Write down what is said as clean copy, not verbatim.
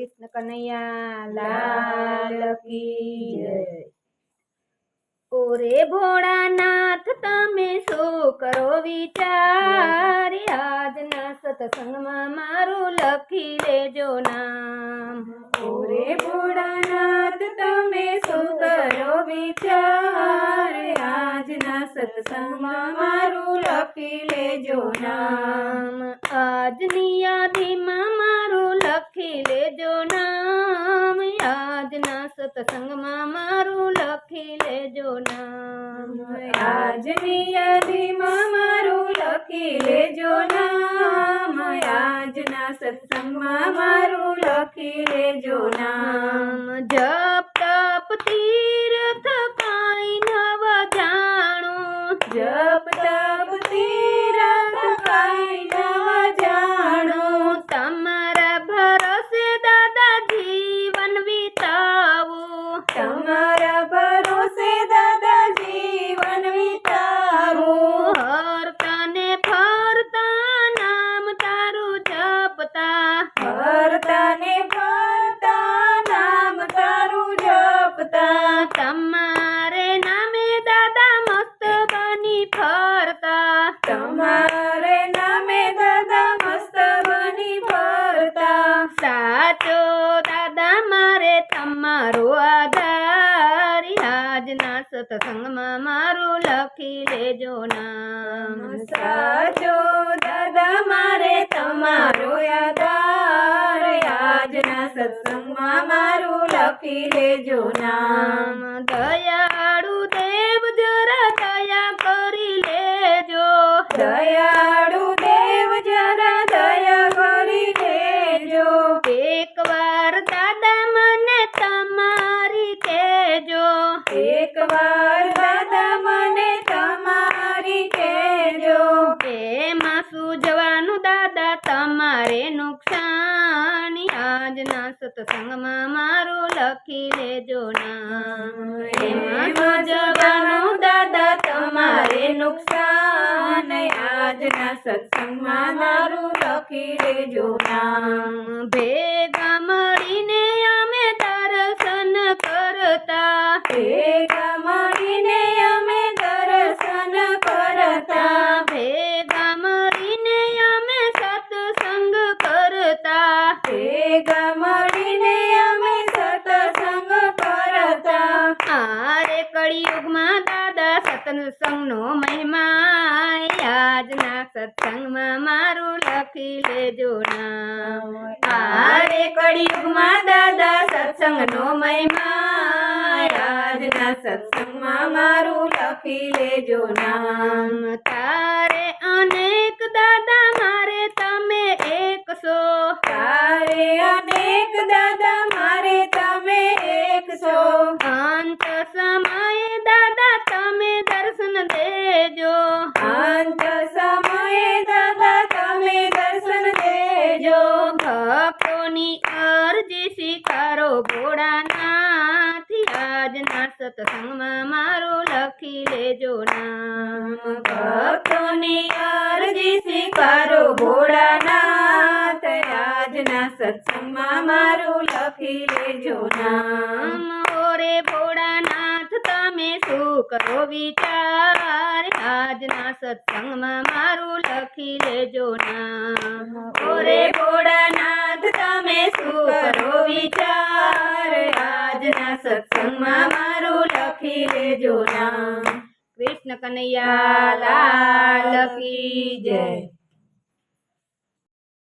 कृष्ण कन्हैया लाल की जय। ओरे भोळानाथ तमे शो करो विचार, આજના સત્સંગમાં મારું લખી લેજો નામ। ઓરે ભોળાનાથ તમે શો કરો વિચાર, આજના સત્સંગમાં મારું લખી લેજો નામ। આજની યાદીમાં મારું લખી લેજો નામ, આજના સત્સંગમાં મારું લખી લેજો નામ। આજની યાદીમાં મારું લખી લેજો નામ, આજના સત્સંગમાં મારું લખી લેજો નામ। જપ તપ તીર્થ કાંઈ નવ જાણું, જપ તપ તીર્થ કાંઈ નવ જાણું, તમારા ભરોસે દાદા જીવન વિતાવું, તમારા ભરોસે દાદા જીવન વિતાવું। હરતા ને ફરતા નામ તારું જપતા, ફરતા ને ફરતા નામ તારું જપતા, તમારે નામે દાદા મસ્ત બની ફરતા, તમારે નામે દાદા મસ્ત બની ફરતા। સાચો દાદા મારે તમારો આધાર, આજના સત્સંગમાં મારું લખી લેજો નામ। સાચો દાદા મારે તમારો આધાર, આજના સત્સંગમાં મારું લખી લેજો નામ। દયાળુ દેવ જરા દયા કરી લેજો, દયાળુ દેવ જરા દયા કરી લેજો, એકવાર દાદા મને તમારી કહેજો, એકવાર દાદા મને તમારી કહેજો। એમાં સૂઝવાનું દાદા તમારે નુકસાન, આજના સત્સંગમાં મારું લખી લેજો નામ। એમાં સૂઝવાનું દાદા તમારે નુકસાન, આજના સત્સંગમાં મારું લખી લેજો નામ। ભેગા મળીને અમે દર્શન કરતા, ભેગા મળીને અમે દર્શન કરતા, ભેગા મળીને અમે સત્સંગ કરતા, ભેગા મળીને અમે સત્સંગ કરતા। આરે કળિયુગમાં દાદા સત્સંગનો મહિમા, આજના સત્સંગમાં મારું લખી લેજો નામ। આરે કળિયુગમાં દાદા સત્સંગનો મહિમા, આજના સત્સંગમાં મારું લખી લેજો નામ। તારે અનેક દાદા મારે તમે એક છો, તારે અનેક દાદા મારે તમે એક છો, અંત સમયે દાદા તમે દર્શન દેજો, અંત સમયે દાદા તમે દર્શન દેજો। ભક્તોની અરજી સ્વીકારો ભોળાનાથ, આજના સત્સંગમાં મારું લખી લેજો નામ। ભક્તોની અરજી સ્વીકારો ભોળાનાથ, આજના સત્સંગમાં મારું લખી લેજો નામ। ઓરે ભોળાનાથ તમે શું કરો વિચાર, આજના સત્સંગમાં મારું લખી લેજો નામ। ઓરે ભોળાનાથ તમે શું કરો વિચાર, આજના સત્સંગમાં મારું લખી લેજો નામ। કૃષ્ણ કનૈયા લાલ કી જય।